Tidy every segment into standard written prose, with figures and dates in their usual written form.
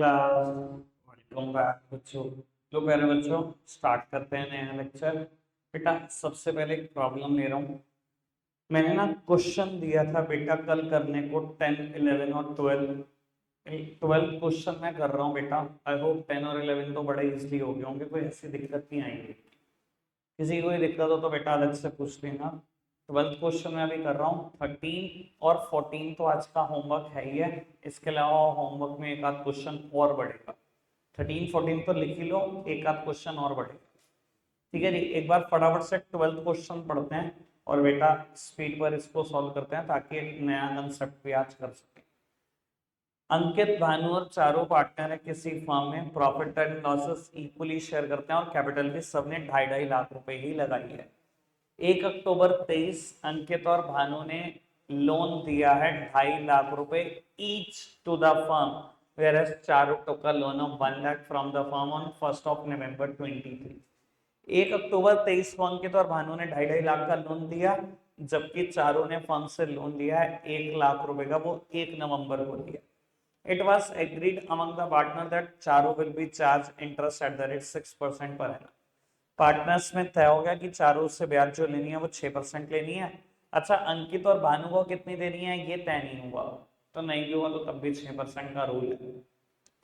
Class, welcome back बच्चों। तो प्यारे बच्चों, स्टार्ट करते हैं नया लेक्चर। बेटा सबसे पहले एक प्रॉब्लम ले रहा हूँ। मैंने ना क्वेश्चन दिया था बेटा कल करने को 10, 11 और 12। 12 क्वेश्चन मैं कर रहा हूँ बेटा। आई होप 10 और 11 तो बड़े इजली हो गए होंगे, कोई ऐसी दिक्कत नहीं आएगी। किसी को कोई दिक्कत हो तो बेटा अलग से पूछ लेना। 12th क्वेश्चन मैं अभी कर रहा हूँ। 13 और 14 तो आज का होमवर्क है ही है। इसके अलावा होमवर्क में एक आध क्वेश्चन और बढ़ेगा। 13, 14 तो लिख ही लो, एक आध क्वेश्चन और बढ़ेगा। ठीक है जी, एक बार फटाफट से 12th क्वेश्चन पढ़ते हैं और बेटा स्पीड पर इसको सॉल्व करते हैं ताकि एक नया कंसेप्ट भी आज कर सके। अंकित, भानु और चारों पार्टनर है किसी फर्म में। Profit and losses equally share करते हैं और कैपिटल भी सबने 2.5 लाख रुपए ही लगाई है। 1 अक्टूबर 23 अंकित और भानु ने लोन दिया है 2.5 लाख रुपए each to the firm, whereas चारों took a loan of 1 lakh from the firm on 1st of November 23। 1 अक्टूबर 23 को अंकित और भानु ने 2.5 लाख का लोन दिया, जबकि चारों ने फर्म से लोन लिया है 1 लाख रुपए का, वो 1 नवंबर को लिया। It was agreed among the partner that चारों will be charged interest at the rate 6% per annum। Partners में तय हो गया कि चारों से ब्याज जो लेनी है वो 6% लेनी है। अच्छा, अंकित और भानु को कितनी देनी है ये तय नहीं हुआ, तो नहीं भी हुआ तो तब भी 6% का रूल है।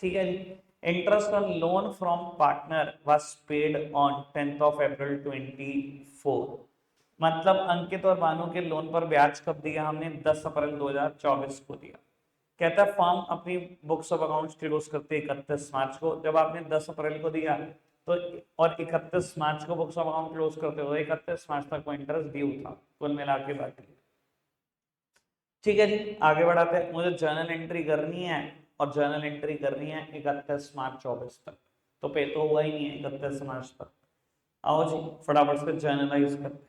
ठीक है जी। Interest on loan from partner was paid on 10th of April 24। मतलब अंकित और भानु के लोन पर ब्याज कब दिया हमने? 10 अप्रैल 2024 को दिया। कहता है फर्म अपनी बुक्स ऑफ अकाउंट्स क्लोज करते 31 मार्च को। जब आपने 10 अप्रैल को दिया तो और 31 मार्च को बुक्स ऑफ अकाउंट क्लोज करते हो, 31 मार्च तक को इंटरेस्ट ड्यू था, कुल मिला के बाकी। ठीक है जी, आगे बढ़ाते हैं। मुझे जर्नल एंट्री करनी है और जर्नल एंट्री करनी है 31 मार्च 24 तक, तो पे तो हुआ ही नहीं है 31 मार्च तक। आओ जी फटाफट से जर्नलाइज करते हैं।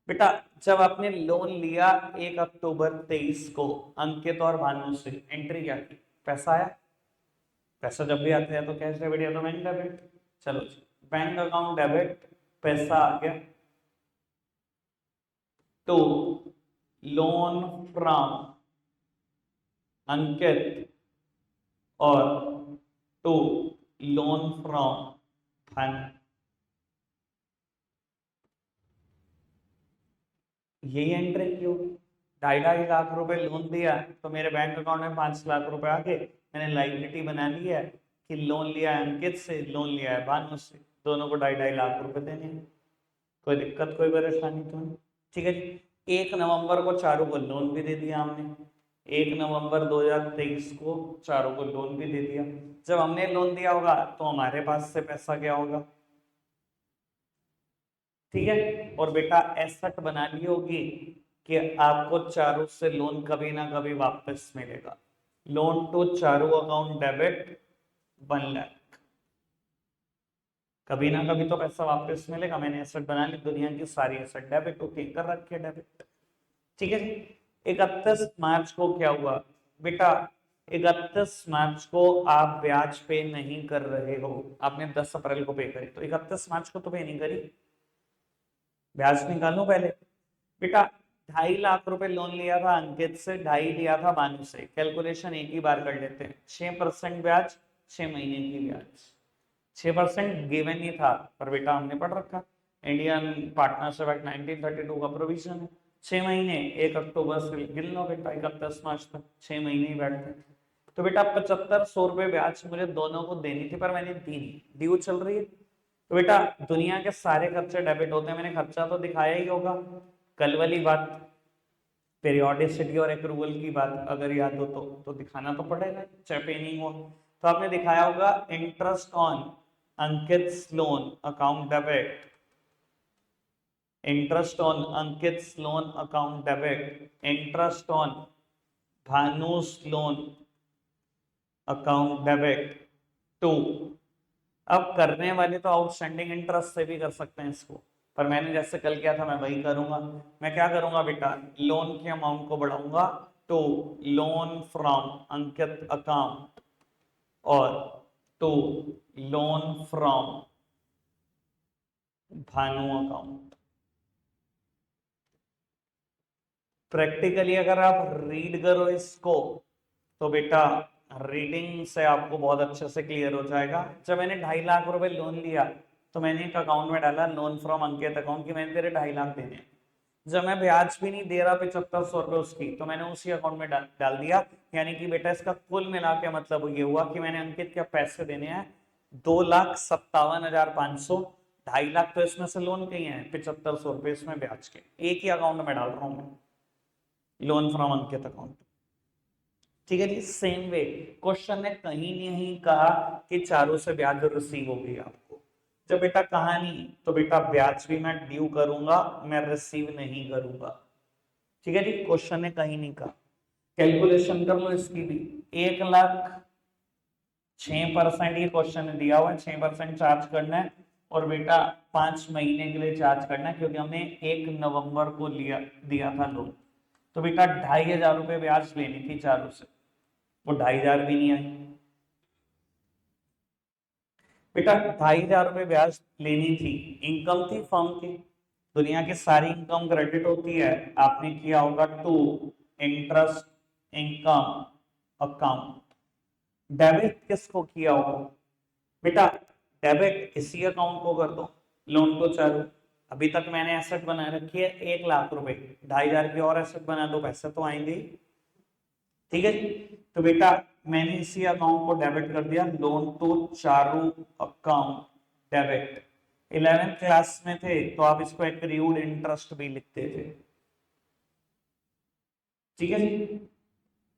बेटा जब आपने लोन लिया 1 अक्टूबर 23 को अंकित और भानु से, एंट्री क्या की? पैसा आया। पैसा जब भी आते हैं तो कैश डेबिट या तो बैंक डेबिट। चलो जी, बैंक अकाउंट डेबिट, पैसा आ गया। टू लोन फ्रॉम अंकित और टू लोन फ्रॉम भानु। यही एंट्री की होगी। 2.5 लाख रुपए लोन दिया तो मेरे बैंक अकाउंट में 5 लाख रुपए आ गए। मैंने लाइबिलिटी बना ली है कि लोन लिया है अंकित से, लोन लिया है भानु से, दोनों को 2.5 लाख रुपए देने हैं। कोई दिक्कत कोई परेशानी तो नहीं। ठीक है जी। 1 नवंबर को चारों को लोन भी दे दिया हमने। 1 नवंबर 2023 को चारों को लोन भी दे दिया। जब हमने लोन दिया होगा तो हमारे पास से पैसा क्या होगा? ठीक है। और बेटा एसेट बना ली होगी कि आपको चारों से लोन कभी ना कभी वापस मिलेगा। लोन टू चारों अकाउंट डेबिट 1 लाख, कभी ना कभी तो पैसा वापस मिलेगा। मैंने एसेट बना ली, दुनिया की सारी एसेट डेबिट होती कर रखी है डेबिट। ठीक है जी। 31 मार्च को क्या हुआ बेटा? 31 मार्च को आप ब्याज पे नहीं कर रहे हो, आपने 10 अप्रैल को पे करी तो 31 मार्च को तो पे नहीं करी। ब्याज निकालो पहले। बेटा 2.5 लाख रुपए लोन लिया था अंकित से, 2.5 लिया था भानु से। कैलकुलेशन एक ही बार कर लेते हैं। 6% ब्याज, 6 महीने की ब्याज। 6% गिवन ही था पर बेटा हमने पढ़ रखा इंडियन पार्टनरशिप एक्ट 1932 का प्रोविजन है। 6 महीने 1 अक्टूबर से गिन लो बेटा 31 मार्च तक, 6 महीने ही बैठते हैं। तो बेटा 7500 रुपए ब्याज मुझे दोनों को देनी थी पर मैंने दी नहीं, ड्यू चल रही है। तो बेटा दुनिया के सारे खर्चे डेबिट होते हैं, मैंने खर्चा तो दिखाया ही होगा। कल वाली बात, पीरियोडिसिटी और एक्रूवल की बात अगर याद हो तो दिखाना तो पड़ेगा, चाहे पे नहीं हो। तो आपने दिखाया होगा interest on Ankit loan account debit, interest on Ankit loan account debit, interest on Bhanu's loan account debit to. अब करने वाले तो आउटस्टैंडिंग इंटरेस्ट से भी कर सकते हैं इसको, पर मैंने जैसे कल किया था मैं वही करूंगा। मैं क्या करूंगा बेटा? लोन के अमाउंट को बढ़ाऊंगा to loan from Ankit account और to loan from Bhanu account. Practically अगर आप रीड करो इसको तो बेटा रीडिंग से आपको बहुत अच्छे से क्लियर हो जाएगा। जब मैंने 2.5 लाख रुपए लोन लिया तो मैंने एक अकाउंट में डाला लोन फ्रॉम अंकित अकाउंट की मैंने तेरे 2.5 लाख देने हैं। जब मैं ब्याज भी नहीं दे रहा 7500 रुपए उसकी तो मैंने उसी अकाउंट में डाल दिया। यानी कि बेटा इसका कुल मिला के मतलब ये हुआ कि मैंने अंकित के पैसे देने हैं 2,57,500। 2.5 लाख तो इसमें से लोन के ही है, 7500 रुपए इसमें ब्याज के, एक ही अकाउंट में डाल रहा हूं मैं, लोन फ्रॉम अंकित अकाउंट। ठीक है जी। सेम वे क्वेश्चन ने कहीं नहीं कहा कि चारों से ब्याज रिसीव होगी आपको। जब बेटा कहा नहीं तो बेटा ब्याज भी मैं ड्यू करूंगा, मैं रिसीव नहीं करूंगा। ठीक है जी। क्वेश्चन ने कहीं नहीं कहा। कैलकुलेशन कर लो इसकी भी। 1,00,000 6% ये क्वेश्चन ने दिया हुआ है, 6% चार्ज करना है और बेटा 5 महीने के लिए चार्ज करना है क्योंकि हमने 1 नवंबर को दिया था लोन। तो बेटा 2,500 रुपए ब्याज लेनी थी चारों से, वो 2,500 भी नहीं आई। बेटा 2,500 रुपए ब्याज लेनी थी, इनकम थी फर्म की। दुनिया की सारी इनकम क्रेडिट होती है, आपने किया होगा to interest income account. Debit किसको किया होगा बेटा? डेबिट इसी अकाउंट को कर दो, लोन को चालू। अभी तक मैंने एसेट बनाए रखी है 1,00,000 रुपए, 2,500 की और एसेट बना दो, पैसे तो आएंगे। ठीक है जी। तो बेटा मैंने इसी अकाउंट को डेबिट कर दिया, loan to Charu account debit. 11th class में थे तो आप इसको एक्रीड इंटरेस्ट भी लिखते थे। ठीक है जी।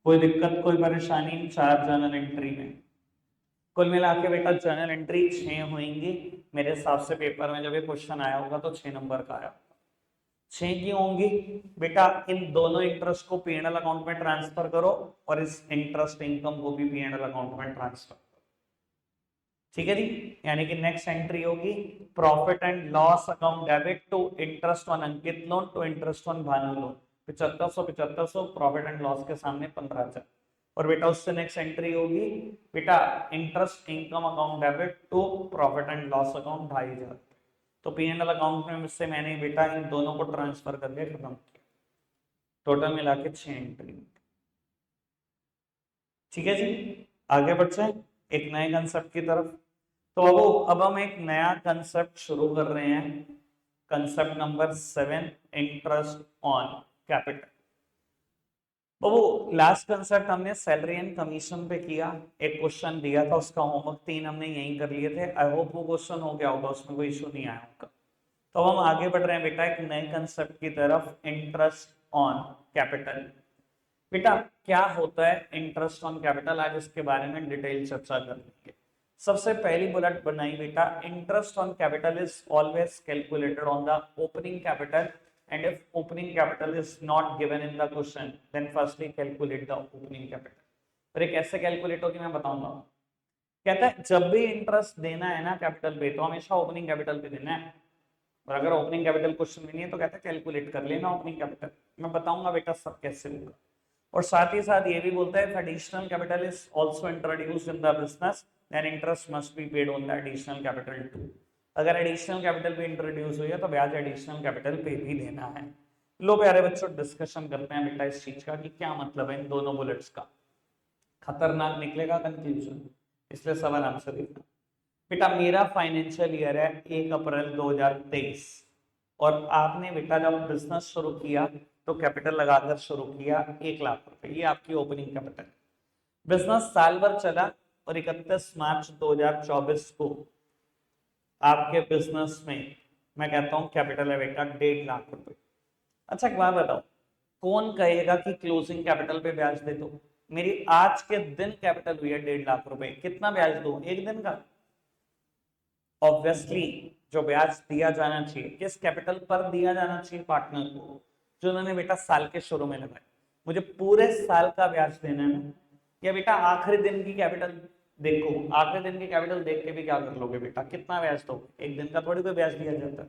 कोई दिक्कत कोई परेशानी नहीं 4 जर्नल एंट्री में। कुल मिला के बेटा जर्नल एंट्री 6 होंगी मेरे हिसाब से। पेपर में जब ये क्वेश्चन आया होगा तो 6 नंबर का आया। 6 क्यों होंगी बेटा? इन दोनों इंटरेस्ट को पीएनएल अकाउंट में ट्रांसफर करो और इस इंटरेस्ट इनकम को भी पीएनएल अकाउंट में ट्रांसफर करो। ठीक है जी। यानी कि नेक्स्ट एंट्री होगी profit and loss account debit to interest on Ankit loan to interest on Bhanu loan. 7500 profit and loss के सामने 15,000। और बेटा उससे नेक्स्ट एंट्री होगी बेटा interest income account debit to profit and loss account 2,500। तो पीएनएल अकाउंट में से मैंने बेटा इन दोनों को ट्रांसफर करके खत्म किया। टोटल मिला के 6 एंट्री। ठीक है जी। आगे बढ़ते हैं एक नए कंसेप्ट की तरफ। तो अब हम एक नया कंसेप्ट शुरू कर रहे हैं, concept number 7, interest on capital. Babu last concept हमने सैलरी एंड कमीशन पे किया, एक क्वेश्चन दिया था, उसका होमवर्क 3 हमने यहीं कर लिए थे। आई होप वो क्वेश्चन हो गया होगा, उसमें कोई इशू नहीं आया होगा। तो हम आगे बढ़ रहे हैं बेटा एक नए कंसेप्ट की तरफ, इंटरेस्ट ऑन कैपिटल। बेटा क्या होता है इंटरेस्ट ऑन कैपिटल, आज इसके बारे में डिटेल चर्चा करेंगे। सबसे पहली बुलेट बनाई बेटा, interest on capital is always calculated on the opening capital and if opening capital is not given in the question then firstly calculate the opening capital। पर ये कैसे कैलकुलेट होगी मैं बताऊंगा। कहता है जब भी इंटरेस्ट देना है ना कैपिटल पे तो हमेशा ओपनिंग कैपिटल पे देना है, और अगर ओपनिंग कैपिटल क्वेश्चन में नहीं है तो कहता है कैलकुलेट कर लेना ओपनिंग कैपिटल। मैं बताऊंगा बेटा सब कैसे होगा। और साथ ही साथ ये भी बोलता है additional capital is also introduced in the business then interest must be paid on the additional capital too. अगर एडिशनल कैपिटल भी इंट्रोड्यूस हुई है तो ब्याज एडिशनल कैपिटल पे भी देना है। लो प्यारे बच्चों डिस्कशन करते हैं बेटा इस चीज का कि क्या मतलब है इन दोनों बुलेट्स का। खतरनाक निकलेगा कंफ्यूजन, इसलिए सवाल आंसर देखना। बेटा मेरा फाइनेंशियल ईयर है 1 अप्रैल 2023 और आपने बेटा जब बिजनेस शुरू किया तो कैपिटल लगाकर शुरू किया 1,00,000 रुपए, ये आपकी ओपनिंग कैपिटल। बिजनेस साल भर चला और 31 मार्च 2024 को आपके बिजनेस में मैं कहता हूं कैपिटल है बेटा 1,50,000 रुपए। अच्छा एक बात बताओ, कौन कहेगा कि क्लोजिंग कैपिटल पे ब्याज दे दो? मेरी आज के दिन कैपिटल हुई है 1,50,000 रुपए, कितना ब्याज दो एक दिन का? ऑब्वियसली जो ब्याज दिया जाना चाहिए किस कैपिटल पर दिया जाना चाहिए? पार्टनर को, जो उन्होंने बेटा साल के शुरू में लगाया। मुझे पूरे साल का ब्याज देना है ना, या बेटा आखिरी दिन की कैपिटल देखो? आखिरी दिन की कैपिटल देख के भी क्या कर लोगे बेटा, कितना ब्याज दोगे? एक दिन का थोड़ी कोई ब्याज दिया जाता है,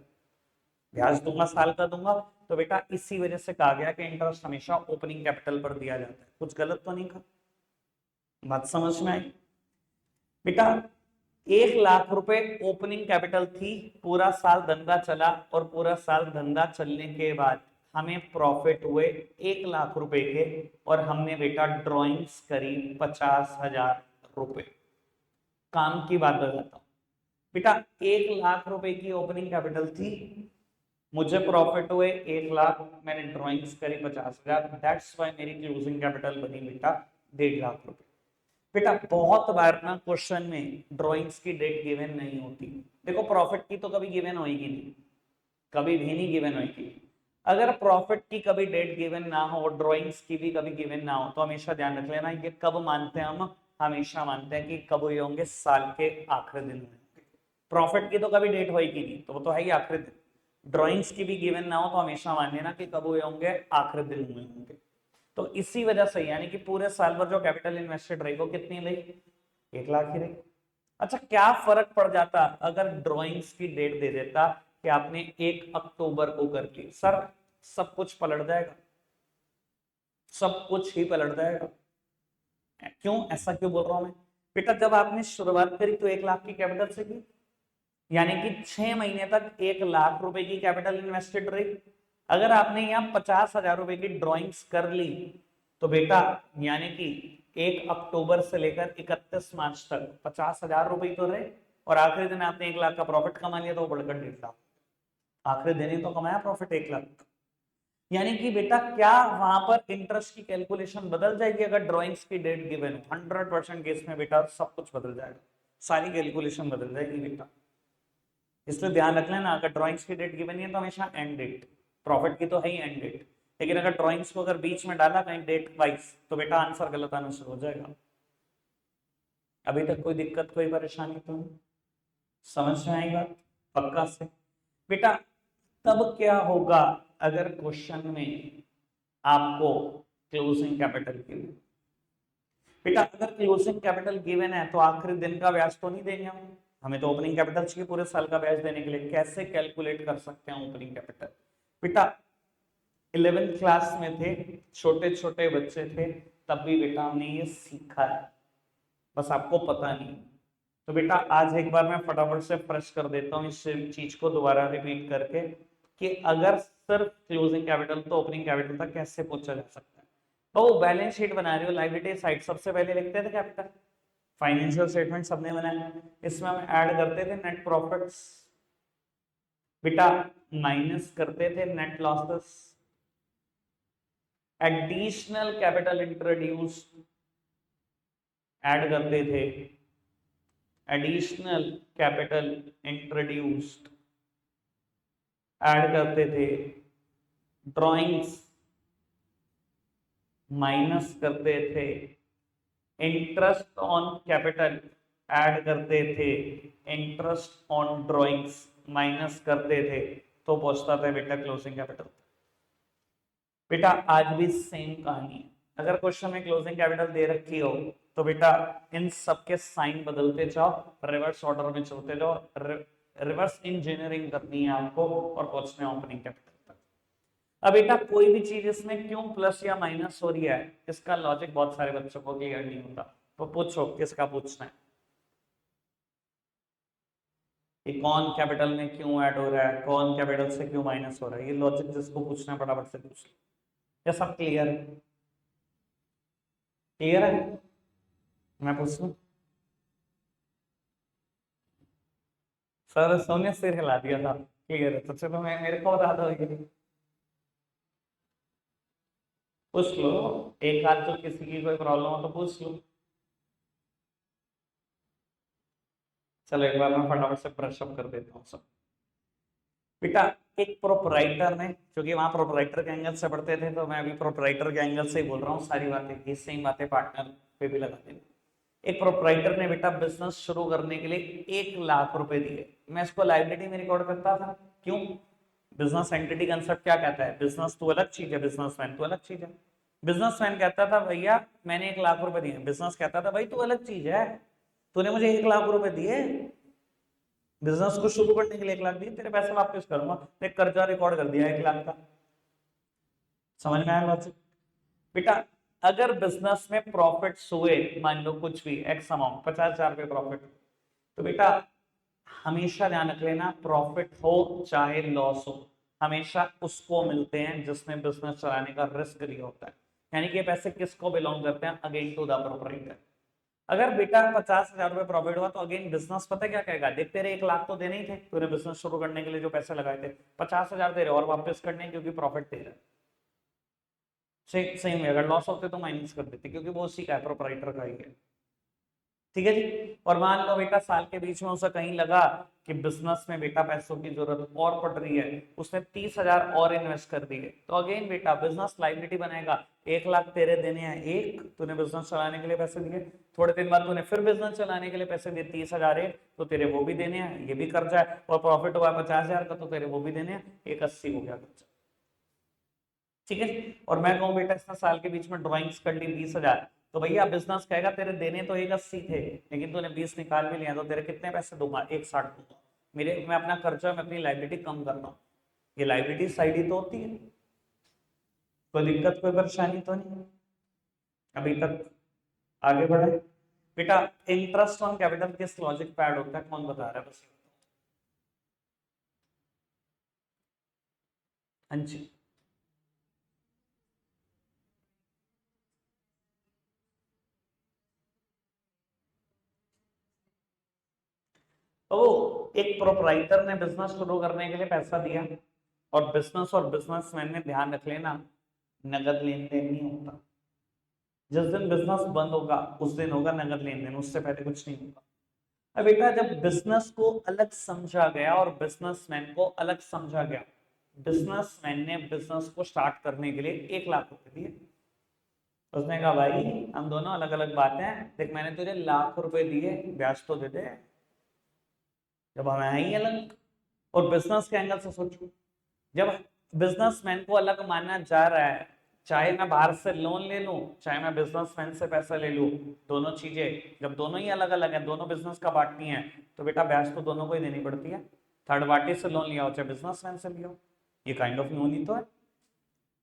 ब्याज दूंगा साल का दूंगा। तो बेटा इसी वजह से कहा गया कि इंटरेस्ट हमेशा ओपनिंग कैपिटल पर दिया जाता है। कुछ गलत तो नहीं कहा? बात समझ में आई बेटा? 1,00,000 रुपए ओपनिंग कैपिटल थी, पूरा साल धंधा चला और पूरा साल धंधा चलने के बाद हमें प्रॉफिट हुए 1 लाख रुपए के और हमने बेटा ड्रॉइंग्स करी 50,000 रुपए। काम की बात बताता हूं बेटा, 1 लाख रुपए की ओपनिंग कैपिटल थी, मुझे प्रॉफिट हुए 1 लाख, मैंने ड्रॉइंग्स करी 50,000, दैट्स वाई मेरी क्लोजिंग कैपिटल बनी बेटा 1.5 लाख रुपए। बेटा बहुत बार ना क्वेश्चन में ड्रॉइंग्स की डेट गिवन नहीं होती। देखो प्रॉफिट की तो कभी गिवन होगी नहीं, कभी भी नहीं गिवन होगी। अगर प्रॉफिट की कभी डेट गिवन ना हो, ड्रॉइंग्स की भी कभी गिवन ना हो, तो हमेशा ध्यान रख लेना ये कब मानते हैं हम, हमेशा मानते हैं कि कब हुए होंगे, साल के आखिरी दिन में। प्रॉफिट की तो कभी डेट होगी नहीं, तो वो तो है ही आखिरी दिन। ड्रॉइंग्स की भी गिवन ना हो तो हमेशा मान लेना कि कब हुए होंगे, आखिरी दिन हुए होंगे। तो इसी वजह से यानी कि पूरे साल भर जो कैपिटल इन्वेस्टेड रही वो कितनी रही, 1 लाख ही रही। अच्छा क्या फर्क पड़ जाता अगर ड्रॉइंग्स की डेट दे देता कि आपने 1 अक्टूबर को कर ली, सर सब कुछ पलट जाएगा, सब कुछ ही पलट जाएगा। क्यों, ऐसा क्यों बोल रहा हूं मैं बेटा, जब आपने शुरुआत करी तो 1 लाख की कैपिटल से की, यानी कि 6 महीने तक 1 लाख रुपए की कैपिटल इन्वेस्टेड रही। अगर आपने यहाँ 50,000 रुपए की ड्रॉइंग्स कर ली तो बेटा यानी कि 1 अक्टूबर से लेकर 31 मार्च तक 50,000 रुपए तो रहे, और आखिरी दिन आपने 1 लाख का प्रॉफिट कमा लिया, तो बढ़कर 1.5 लाख। आखिरी दिन ही तो कमाया प्रॉफिट 1 लाख। यानी कि बेटा क्या वहां पर इंटरेस्ट की कैलकुलेशन बदल जाएगी अगर ड्रॉइंग्स की डेट गिवन है? 100% केस में बेटा सब कुछ बदल जाएगा, सारी कैलकुलेशन बदल जाएगी बेटा। इसलिए ध्यान रख लेना, अगर ड्रॉइंग्स की डेट गिवन है तो हमेशा एंड डेट, प्रॉफिट की तो है ही एंड डेट, लेकिन अगर ड्रॉइंग्स को अगर बीच में डाला कहीं डेट वाइज तो बेटा आंसर गलत आना शुरू हो जाएगा। अभी तक कोई दिक्कत कोई परेशानी तो नहीं, समझ में आई बात पक्का से बेटा? तब क्या होगा अगर क्वेश्चन में आपको क्लोजिंग कैपिटल गिवन, बेटा अगर क्लोजिंग कैपिटल गिवन है तो आखिरी दिन का ब्याज तो नहीं देंगे हम, हमें तो ओपनिंग कैपिटल चाहिए पूरे साल का ब्याज देने के लिए। कैसे कैलकुलेट कर सकते हैं ओपनिंग कैपिटल बेटा? 11th क्लास में थे, छोटे छोटे बच्चे थे, तब भी बेटा हमने ये सीखा है, बस आपको पता नहीं। तो बेटा आज एक बार मैं फटाफट से फ्रेश कर देता हूँ इस चीज को दोबारा रिपीट करके कि अगर सिर्फ क्लोजिंग कैपिटल तो ओपनिंग कैपिटल तक कैसे पहुंचा जा सकता है। तो बैलेंस शीट बना रही हो, लायबिलिटी साइड सबसे पहले लिखते थे कैपिटल, फाइनेंशियल स्टेटमेंट सबने बनाया, इसमें हम ऐड करते थे नेट प्रॉफिट्स, बेटा माइनस करते थे net losses, additional capital introduced add करते थे, एडिशनल कैपिटल इंट्रोड्यूस्ड ऐड करते थे, ड्राइंग्स माइनस करते थे, इंटरेस्ट ऑन कैपिटल ऐड करते थे, इंटरेस्ट ऑन ड्राइंग्स माइनस करते थे, तो पहुंचता था बेटा क्लोजिंग कैपिटल। बेटा आज भी सेम कहानी है, अगर क्वेश्चन में क्लोजिंग कैपिटल दे रखी हो तो बेटा इन सबके साइन बदलते जाओ, रिवर्स ऑर्डर में चलते जाओ, रिवर्स इंजीनियरिंग करनी है आपको और पहुंचना है ओपनिंग कैपिटल तक। अब बेटा कोई भी चीज इसमें क्यों प्लस या माइनस हो रही है, इसका लॉजिक बहुत सारे बच्चों को क्लियर नहीं होता, तो पूछो किसका पूछना है कि कौन कैपिटल में क्यों ऐड हो रहा है, कौन कैपिटल से क्यों माइनस हो रहा है, ये लॉजिक जिसको पूछना है फटाफट से पूछ लो। क्या सब क्लियर है? क्लियर है? मैं पूछ लूं? सर सोने सिर हिला दिया था, क्लियर है तो चलो मैं मेरे को बता दो, पूछ लो एक आध, तो किसी की कोई प्रॉब्लम हो तो पूछ लो। चलो एक बार मैं फटाफट से ब्रश अप कर देता हूँ सब। बेटा एक प्रोपराइटर ने, क्योंकि वहां प्रोपराइटर के एंगल से पढ़ते थे तो मैं अभी प्रोपराइटर के एंगल से ही बोल रहा हूँ, सारी बातें ये सेम बातें पार्टनर पे भी लगा देंगे। एक प्रोपराइटर ने बेटा बिजनेस शुरू करने के लिए 1 लाख रुपए दिए, मैं इसको लाइबिलिटी में रिकॉर्ड करता था, क्यों? बिजनेस एंटिटी कंसेप्ट क्या कहता है, बिजनेस तो अलग चीज है, बिजनेसमैन तो अलग चीज है। बिजनेसमैन कहता था भैया मैंने 1 लाख रुपए दिए, बिजनेस कहता था भाई तू अलग चीज है, तूने मुझे 1 लाख रुपए दिए, बिजनेस को शुरू करने के लिए 1 लाख दिए, तेरे पैसे वापस करूंगा, एक कर्जा रिकॉर्ड कर दिया 1 लाख का। समझ में आया लॉजिक? बेटा अगर बिजनेस में प्रॉफिट्स हुए, मान लो कुछ भी एक्स अमाउंट 50,000 रुपए प्रॉफिट, तो बेटा हमेशा ध्यान रख लेना प्रॉफिट हो चाहे लॉस हो, हमेशा उसको मिलते हैं जिसने बिजनेस चलाने का रिस्क लिया होता है। यानी कि ये पैसे किसको बिलोंग करते हैं? Again to the proprietor. अगर बेटा 50,000 रुपए प्रॉफिट हुआ तो अगेन बिजनेस पता है क्या कहेगा, देख तेरे 1 लाख तो देने ही थे, तूने बिजनेस शुरू करने के लिए जो पैसे लगाए थे, 50,000 दे रहे और वापस करने क्योंकि प्रॉफिट दे रहा है। सही में अगर लॉस होते तो माइनस कर देते, क्योंकि वो उसी का है, प्रोपराइटर का ही है। ठीक है जी। और मान लो बेटा साल के बीच में उसे कहीं लगा कि बिजनेस में बेटा पैसों की जरूरत और पड़ रही है, उसने 30,000 और इन्वेस्ट कर दिए, तो अगेन बेटा बिजनेस लाइबिलिटी बनेगा। 1 लाख तेरे देने हैं, एक तूने बिजनेस चलाने के लिए पैसे दिए, थोड़े दिन बाद तूने फिर बिजनेस चलाने के लिए पैसे दिए 30,000 एक, तो तेरे वो भी देने हैं, ये भी कर्जा है, और प्रॉफिट हुआ 50,000 का, तो तेरे वो भी देने हैं, एक 80 हो गया कर्जा। ठीक है। और मैं कहूँ बेटा इसने साल के बीच में ड्राइंग्स कर ली 20,000, तो भैया बिजनेस कहेगा तेरे देने तो 180 थे, लेकिन तूने 20 निकाल भी लिया, तो तेरे कितने पैसे दूंगा? 160 दूंगा। मैं अपना खर्चा, मैं अपनी लाइबिलिटी कम कर रहा हूँ। ये लाइबिलिटी साइड ही तो होती है। कोई दिक्कत, कोई परेशानी तो नहीं? अभी तक आगे बढ़े बेटा। इंटरेस्ट ऑन कैपिटल किस लॉजिक पे ऐड होता है, कौन बता रहा है? बस हाँ जी। तो एक प्रोपराइटर ने बिजनेस शुरू करने के लिए पैसा दिया, और बिजनेसमैन ने ध्यान रख लेना, नगद लेन देन नहीं होता। जिस दिन बिजनेस बंद होगा उस दिन होगा नगद लेन देन, उससे पहले कुछ नहीं होगा। अब बेटा जब बिजनेस को अलग समझा गया और बिजनेसमैन को अलग समझा गया, बिजनेसमैन ने बिजनेस को स्टार्ट करने के लिए 1 लाख रुपए दिए। उसने कहा भाई हम दोनों अलग अलग बातें हैं, देख मैंने तुझे लाख रुपए दिए, ब्याज तो दे दे। जब हम हैं ही अलग, और बिजनेस के एंगल से सोचो, जब बिजनेसमैन को अलग माना जा रहा है, चाहे मैं बाहर से लोन ले लूं, चाहे मैं बिजनेसमैन से पैसा ले लूं, दोनों चीजें जब दोनों ही अलग अलग हैं, दोनों बिजनेस का पार्टनी है, तो बेटा ब्याज तो दोनों को ही देनी पड़ती है। थर्ड पार्टी से लोन लिया हो चाहे बिजनेसमैन से लिया हो, ये काइंड ऑफ लोन ही तो है।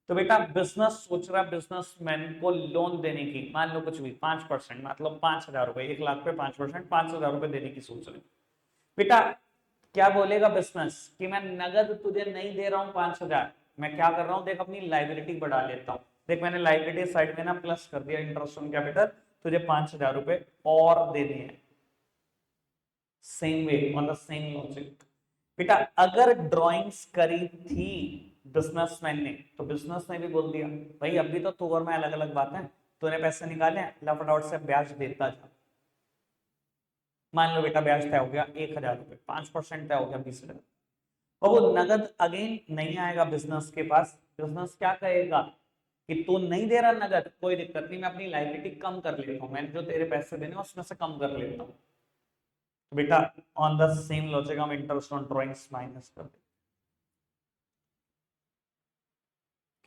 तो बेटा बिजनेस सोच रहा है बिजनेसमैन को लोन देने की, मान लो कुछ भी 5%, मतलब 5,000 रुपए, 1 लाख पे 5%, 5,000 रुपए देने की सोच रहे बेटा। क्या बोलेगा बिजनेस कि मैं नगद तुझे नहीं दे रहा हूं 5,000, मैं क्या कर रहा हूं, देख अपनी लाइबिलिटी बढ़ा लेता हूं। देख मैंने लाइबिलिटी साइड में ना प्लस कर दिया इंटरेस्ट ऑन कैपिटल, तुझे 5,000 रुपए और देने हैं। Same way on the same logic बेटा, अगर ड्राइंग्स करी थी बिजनेसमैन ने, तो बिजनेस ने भी बोल दिया भाई अभी तो तू और मैं अलग अलग बात है, तूने पैसे निकाले लफटावट से ब्याज देता जा। मान लो बेटा ब्याज तय हो गया 1,000 रुपए, 5% तय हो गया 20,000, और वो नगद अगेन नहीं आएगा बिजनेस के पास। बिजनेस क्या कहेगा कि तू नहीं दे रहा नगद, कोई दिक्कत नहीं, मैं अपनी लाइबिलिटी कम कर लेता हूँ, मैंने जो तेरे पैसे देने उसमें से कम कर लेता हूँ। तो बेटा ऑन द सेम लॉजिक हम इंटरेस्ट ऑन ड्राइंग्स माइनस कर दें।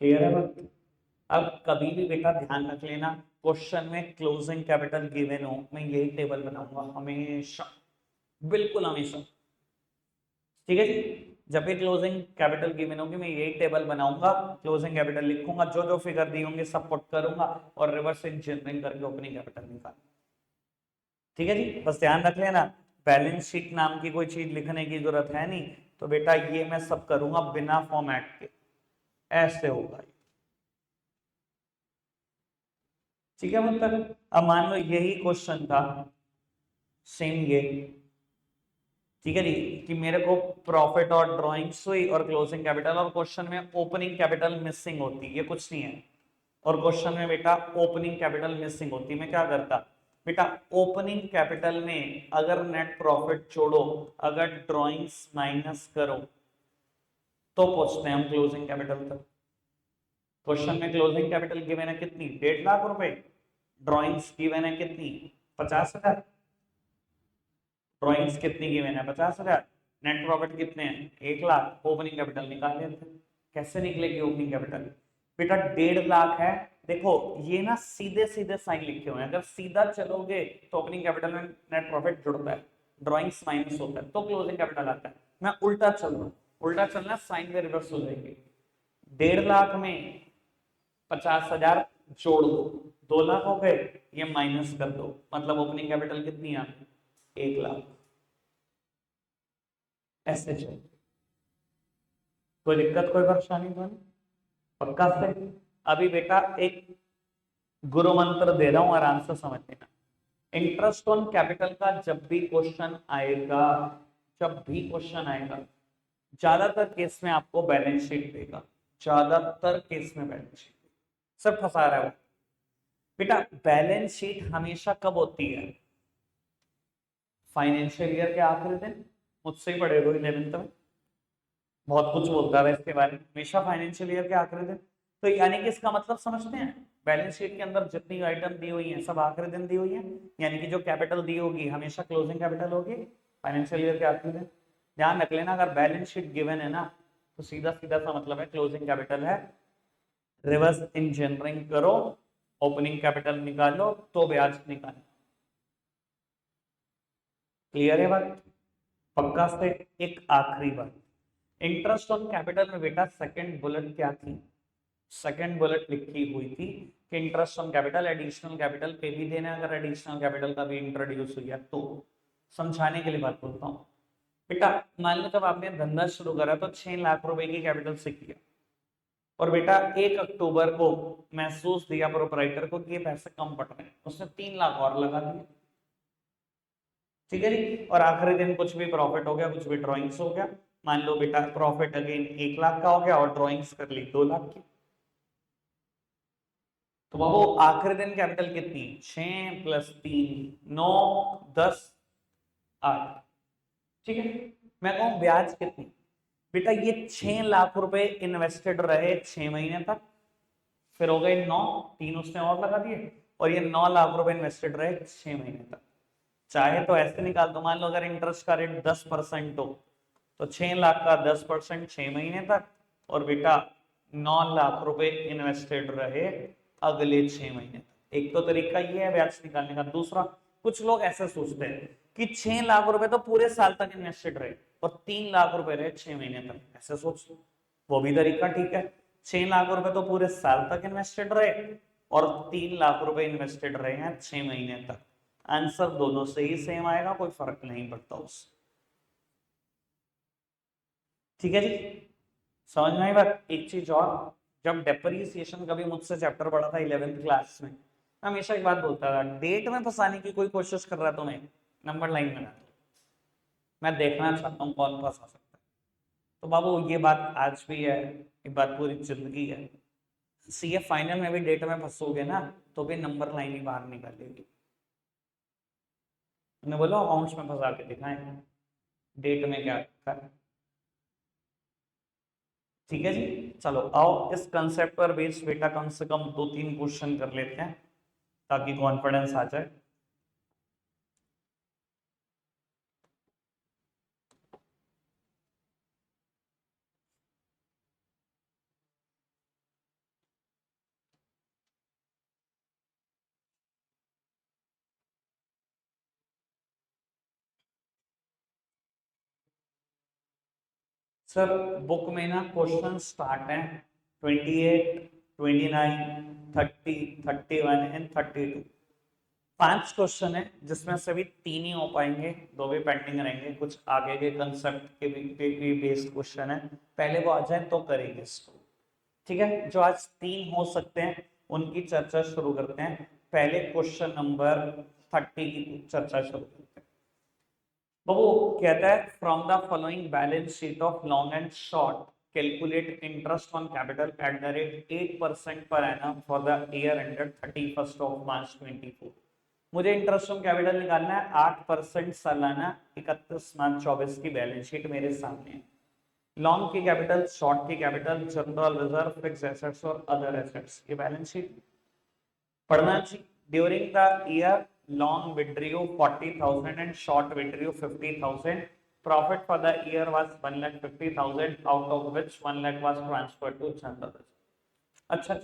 क्लियर है बात? अब कभी भी बेटा ध्यान रख लेना, क्वेश्चन में क्लोजिंग कैपिटल गिवन हो, मैं यही टेबल बनाऊंगा हमेशा, बिल्कुल हमेशा। ठीक है जी। जब भी क्लोजिंग कैपिटल गिवन होगी मैं यही टेबल बनाऊंगा, क्लोजिंग कैपिटल लिखूंगा, जो जो फिगर दी होंगे सब पुट करूंगा, और रिवर्स इंजीनियरिंग करके ओपनिंग कैपिटल निकाल। ठीक है जी। बस ध्यान रख लेना, बैलेंस शीट नाम की कोई चीज लिखने की जरूरत है नहीं, तो बेटा ये मैं सब करूंगा बिना फॉर्मेट के, ऐसे होगा। ठीक है, मतलब अब मान लो यही क्वेश्चन था, सेम ये, ठीक है जी, कि मेरे को प्रॉफिट और ड्राइंग्स हुई और क्लोजिंग कैपिटल, और क्वेश्चन में ओपनिंग कैपिटल मिसिंग होती, ये कुछ नहीं है, और क्वेश्चन में बेटा ओपनिंग कैपिटल मिसिंग होती, मैं क्या करता बेटा, ओपनिंग कैपिटल में अगर नेट प्रॉफिट जोड़ो, अगर ड्राइंग्स माइनस करो, तो पहुंचते हैं हम क्लोजिंग कैपिटल तक। क्वेश्चन में क्लोजिंग कैपिटल गिवन है कितनी, 1.5 लाख रुपए, ड्राइंग्स गिवन है कितनी, 50,000, ड्राइंग्स कितनी गिवन है, 50,000, नेट प्रॉफिट कितने हैं, 1 लाख, ओपनिंग कैपिटल निकाल लेते हैं। कैसे निकलेगी ओपनिंग कैपिटल बेटा, 1.5 लाख है, देखो ये ना सीधे सीधे साइन लिखे हुए हैं, अगर सीधा चलोगे तो ओपनिंग कैपिटल में नेट प्रॉफिट जुड़ता है, ड्राइंग्स माइनस होता है, तो क्लोजिंग कैपिटल आता है। मैं उल्टा चल रहा हूँ, उल्टा चलना साइन में रिवर्स हो जाएंगे। 1.5 लाख में 50,000 जोड़ दो, 2 लाख हो गए, ये माइनस कर दो, मतलब ओपनिंग कैपिटल कितनी है, 1 लाख। ऐसे चल, कोई दिक्कत कोई परेशानी तो नहीं? पक्का से? अभी बेटा एक गुरु मंत्र दे रहा हूं, आराम से समझ लेना। इंटरेस्ट ऑन कैपिटल का जब भी क्वेश्चन आएगा, जब भी क्वेश्चन आएगा, ज्यादातर केस में आपको बैलेंस शीट देगा, ज्यादातर केस में बैलेंस शीट सब फंसा रहा है वो। बेटा बैलेंस शीट हमेशा कब होती है? फाइनेंशियल ईयर के आखिरी दिन। मुझसे ही पढ़े हो 11th में, बहुत कुछ बोलता है इसके बारे में, हमेशा फाइनेंशियल ईयर के आखिरी दिन। तो यानी कि इसका मतलब समझते हैं, बैलेंस शीट के अंदर जितनी आइटम दी हुई है सब आखिरी दिन दी हुई है, यानी कि जो कैपिटल दी होगी हमेशा क्लोजिंग कैपिटल होगी फाइनेंशियल ईयर के आखिरी दिन। ध्यान रख लेना, अगर बैलेंस शीट गिवन है ना तो सीधा सीधा सा मतलब है क्लोजिंग कैपिटल है। रिवर्स इंजीनियरिंग करो, ओपनिंग कैपिटल निकालो तो ब्याज निकालो। क्लियर है बात? पक्का से? एक आखिरी बात, इंटरेस्ट ऑन कैपिटल में बेटा सेकंड बुलेट क्या थी? सेकंड बुलेट लिखी हुई थी कि interest on capital additional capital पे भी देना है, अगर एडिशनल कैपिटल का भी इंट्रोड्यूस हो गया तो। समझाने के लिए बात बोलता हूँ बेटा। मान लो जब आपने धंधा शुरू करा तो 6 लाख रुपए की कैपिटल से किया, और बेटा 1 अक्टूबर को महसूस दिया प्रोपराइटर को कि ये पैसे कम पड़ रहे हैं, उसने 3 लाख और लगा दिए। ठीक है जी, और आखिरी दिन कुछ भी प्रॉफिट हो गया, कुछ भी ड्रॉइंग्स हो गया, मान लो बेटा प्रॉफिट अगेन 1 लाख का हो गया और ड्रॉइंग्स कर ली 2 लाख की, तो बाबू आखिरी दिन कैपिटल कितनी? 6 + 3 9 10 8। ठीक है, मैं कहूं ब्याज कितनी? बेटा ये 6 लाख रुपए इन्वेस्टेड रहे 6 महीने तक, फिर हो गए 9, 3 उसने और लगा दिए, और ये 9 लाख रुपए इन्वेस्टेड रहे 6 महीने तक। चाहे तो ऐसे निकाल दो, मान लो अगर इंटरेस्ट का रेट 10% हो तो 6 लाख का 10% 6 महीने तक, और बेटा 9 लाख रुपए इन्वेस्टेड रहे अगले 6 महीने तक। एक तो तरीका ये है ब्याज निकालने का। दूसरा, कुछ लोग ऐसे सोचते हैं कि 6 लाख रुपए तो पूरे साल तक इन्वेस्टेड रहे और 3 लाख रुपए रहे 6 महीने तक, ऐसे सोच लो, वो भी तरीका ठीक है। 6 लाख रुपए तो पूरे साल तक इन्वेस्टेड रहे और 3 लाख रुपए इन्वेस्टेड रहे हैं 6 महीने तक। आंसर दोनों से ही सेम आएगा, कोई फर्क नहीं पड़ता उससे। ठीक है जी, समझ में आई बात? एक चीज और, जब डेप्रिसिएशन का भी मुझसे चैप्टर पढ़ा था 11th क्लास में, हमेशा एक बात बोलता था, डेट में फंसाने की कोई कोशिश कर रहा तो नहीं, नंबर लाइन में ना दो, मैं देखना चाहता हूँ कौन फंसा सकता है। तो बाबू ये बात आज भी है, ये बात पूरी जिंदगी है। सीए फाइनल में भी डेट में फंसोगे ना तो भी नंबर लाइन ही बाहर निकलेगी। मैंने बोला अकाउंट्स में फंसा के दिखाएं, डेट में क्या रखा है। ठीक है जी, चलो आओ इस कंसेप्ट पर बेस्ड बेटा कम से कम 2-3 क्वेश्चन कर लेते हैं ताकि कॉन्फिडेंस आ जाए। सर बुक में ना क्वेश्चन स्टार्ट है 28, 29, 30, 31 एंड 32। 5 क्वेश्चन है जिसमें से भी 3 ही हो पाएंगे, 2 भी पेंडिंग रहेंगे, कुछ आगे के कंसेप्ट के भी बेस्ड क्वेश्चन है, पहले वो आ जाए तो करेंगे इसको। ठीक है, जो आज 3 हो सकते हैं उनकी चर्चा शुरू करते हैं। पहले क्वेश्चन नंबर 30 की चर्चा शुरू करते हैं। बाबू कहता है from the following balance sheet of long and short calculate interest on capital at the rate 8% per annum for the year ended 31 मार्च 24। मुझे इंटरेस्ट ऑन कैपिटल निकालना है 8% सालाना 31 मार्च 24 की बैलेंस शीट मेरे सामने है। लॉन्ग की कैपिटल, शॉर्ट की capital, general reserve, fix assets और अदर एसेट्स, ये बैलेंस शीट पढ़ना चाहिए। During the year long withdrew 40,000 and short withdrew 50,000। Profit for the year was 1,50,000 out of which 1 lakh was transferred to general. अच्छा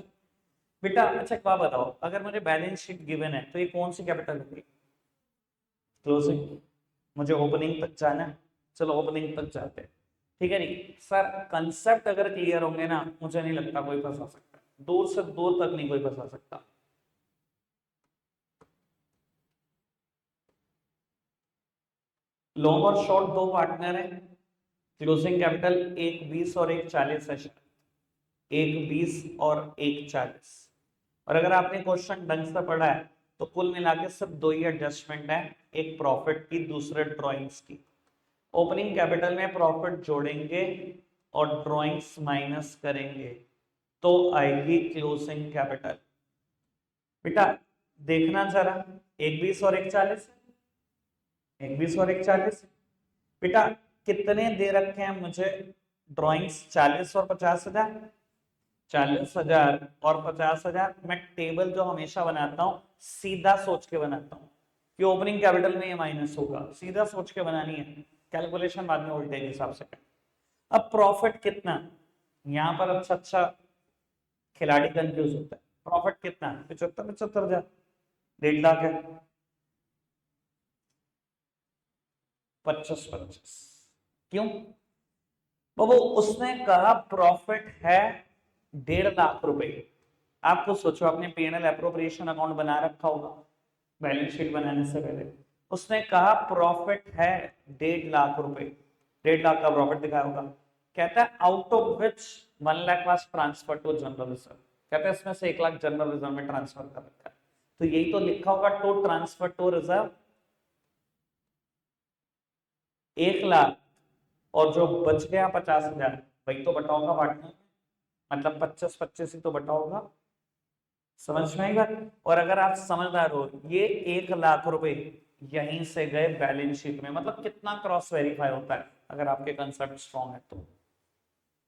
बेटा, अच्छा एक बात बताओ, अगर मुझे बैलेंस शीट गिवन है तो ये कौन सी कैपिटल होगी? क्लोजिंग। मुझे ओपनिंग तक जाना है, चलो ओपनिंग तक जाते हैं। ठीक है नहीं सर, कंसेप्ट अगर क्लियर होंगे ना मुझे नहीं लगता कोई फंसा सकता, दूर से दूर तक नहीं कोई फंसा सकता। लॉन्ग और शॉर्ट दो पार्टनर हैं, क्लोजिंग कैपिटल एक 20 और एक 40 है, एक 20 और एक 40। और अगर आपने क्वेश्चन ढंग से पढ़ा है तो कुल मिला के सिर्फ दो ही एडजस्टमेंट है, एक प्रॉफिट की, दूसरे ड्रॉइंग्स की। ओपनिंग कैपिटल में प्रॉफिट जोड़ेंगे और ड्रॉइंग्स माइनस करेंगे तो आएगी क्लोजिंग कैपिटल। बेटा देखना जरा, एक 20 और एक 40, एक 20 और एक 40। बेटा कितने दे रखे हैं मुझे ड्रॉइंग्स? 40 और 50,000। 40,000 और 50,000। मैं टेबल जो हमेशा बनाता हूं सीधा सोच के बनाता हूं कि ओपनिंग कैपिटल में ये माइनस होगा, सीधा सोच के बनानी है, कैलकुलेशन बाद में उल्टे के हिसाब से कर। अब प्रॉफिट कितना, यहां पर अच्छा अच्छा खिलाड़ी कंफ्यूज होता है। प्रॉफिट कितना? 75,000। 1.5 लाख है। 25-25 क्यों बाबू? उसने कहा प्रॉफिट है 1.5 लाख रुपए। आपको सोचो, आपने पीएनएल एप्रोप्रिएशन अकाउंट बना रखा होगा बैलेंस शीट बनाने से पहले। उसने कहा प्रॉफिट है 1.5 लाख रुपए, 1.5 लाख का प्रॉफिट दिखाया होगा। कहता है out of which 1 lakh was transfer to general reserve. कहता है इसमें से 1 लाख जनरल रिजर्व में ट्रांसफर कर रखा है। तो यही तो लिखा होगा, to transfer to reserve 1 lakh, और जो बच गया 50,000 वही तो बटा होगा पार्टनर, मतलब 25-25 ही तो बटा होगा। समझ में आई बात? और अगर आप समझदार हो, ये 1 लाख रुपए यहीं से गए बैलेंस शीट में, मतलब कितना क्रॉस वेरीफाई होता है अगर आपके कंसेप्ट स्ट्रॉन्ग है तो।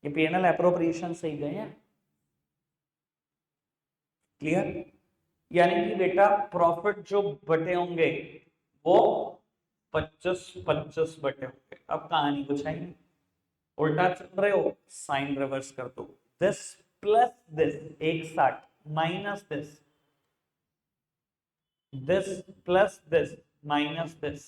ये पीएनएल एप्रोप्रिएशन से ही गए हैं। क्लियर? यानी कि बेटा प्रॉफिट जो बटे होंगे वो 25-25 बटे होंगे। अब कहानी कुछ है नहीं, उल्टा चल रहे हो, साइन रिवर्स कर दो। दिस प्लस दिस एक साथ, minus this plus this minus this.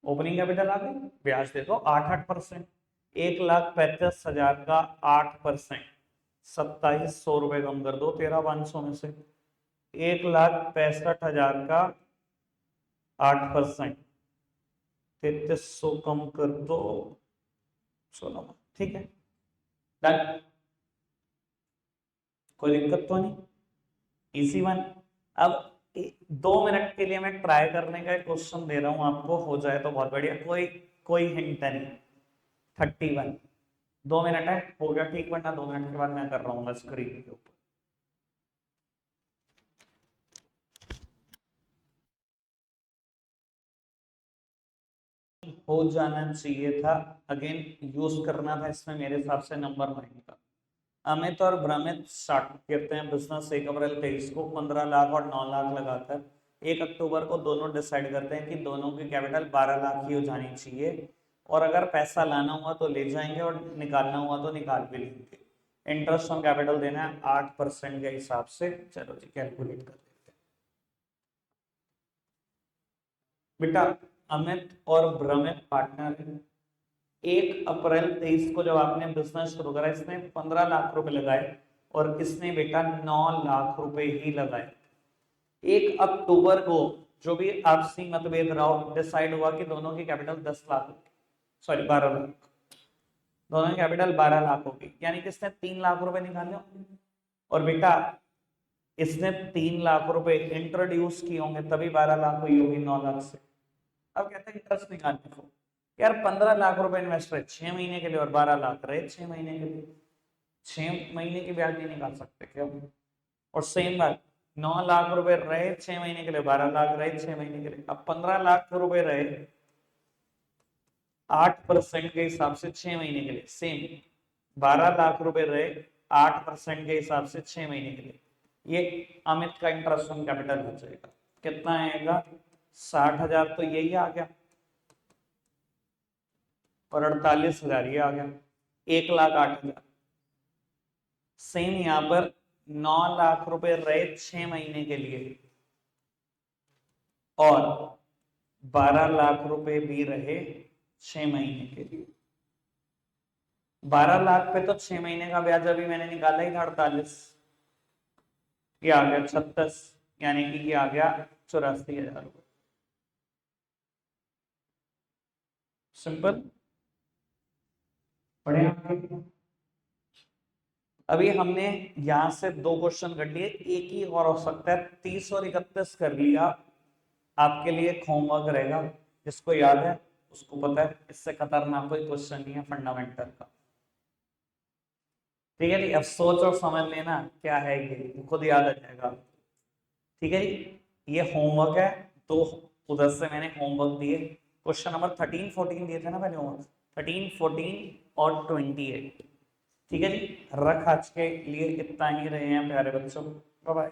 Opening capital आ गई, ब्याज दे दो 8-8%। 1,35,000 का 8%, 2,700 रुपए कम कर दो 13,500 में से। 1,65,000 का 8%, 3,300 कम कर दो 16। ठीक है, डन। कोई दिक्कत तो नहीं, इजी वन। अब 2 मिनट के लिए मैं ट्राई करने का क्वेश्चन दे रहा हूं आपको, हो जाए तो बहुत बढ़िया। कोई कोई हिंट नहीं। 31, 2 मिनट है, हो गया ठीक, वरना 2 मिनट के बाद मैं कर रहा हूँ स्क्रीन के ऊपर। हो जाना चाहिए था, अगेन यूज करना था इसमें मेरे हिसाब से नंबर 9 का। अमित और भ्रमित स्टार्ट करते हैं बिजनेस 1 अप्रैल 23 को 15 लाख और 9 लाख लगाकर। 1 अक्टूबर को दोनों डिसाइड करते हैं कि दोनों की कैपिटल 12 लाख ही हो जानी चाहिए, और अगर पैसा लाना हुआ तो ले जाएंगे और निकालना हुआ तो निकाल भी लेंगे। इंटरेस्ट ऑन कैपिटल देना है 8% के हिसाब से। चलो जी कैलकुलेट कर लेते हैं। बेटा अमित और भ्रमित पार्टनर है। 1 अप्रैल 23 को जब आपने बिजनेस शुरू करा, इसने 15 लाख रुपए लगाए और इसने बेटा 9 लाख रुपए ही लगाए। 1 अक्टूबर को जो भी आपसी मतभेद रहा हो, डिसाइड हुआ कि दोनों की कैपिटल 10 लाख, सॉरी 12 लाख, दोनों की कैपिटल 12 लाख होगी, यानी कि इसने 3 लाख रुपए निकाले। और बेटा इसने 3 लाख रुपए इंट्रोड्यूस किए होंगे तभी 12 लाख हुई होगी 9 लाख से। अब कहते हैं इंटरेस्ट निकालने को, यार 15 लाख रुपए इन्वेस्ट रहे 6 महीने के लिए और 12 लाख रहे 6 महीने के लिए, 6 महीने की ब्याज नहीं निकाल सकते क्या? और सेम बात, 9 लाख रुपए रहे 6 महीने के लिए, 12 लाख रहे 6 महीने के लिए। अब 15 लाख रुपए रहे 8% के हिसाब से 6 महीने के लिए, सेम 12 लाख रुपए रहे 8% के हिसाब से 6 महीने के लिए। ये अमित का इंटरेस्ट ऑन कैपिटल हो जाएगा। कितना आएगा? 60,000 तो यही आ गया, और 48,000 ये आ गया, 1,08,000। सेम यहां पर 9 लाख रुपए रहे 6 महीने के लिए और 12 लाख रुपए भी रहे 6 महीने के लिए। 12 लाख पे तो 6 महीने का ब्याज अभी मैंने निकाला ही था 48, ये आ गया 36, यानी कि ये आ गया 84,000 रुपए। सिंपल। बढ़िया। अभी हमने यहां से 2 क्वेश्चन कर लिए, एक ही और हो सकता है, 30 और 31 कर लिया। आपके लिए होमवर्क रहेगा, जिसको याद है उसको पता है, इससे खतरनाक कोई क्वेश्चन नहीं है फंडामेंटल का। ठीक है जी, अब सोच और समझ लेना क्या है, ये खुद याद आ जाएगा। ठीक है जी, ये होमवर्क है। तो उधर से मैंने होमवर्क दिए, क्वेश्चन नंबर 13 14 दिए थे ना मैंने होमवर्क, 13 14 और 28। ठीक है जी, रख आज के लिए इतना ही रहे हैं प्यारे बच्चों, बाय बाय।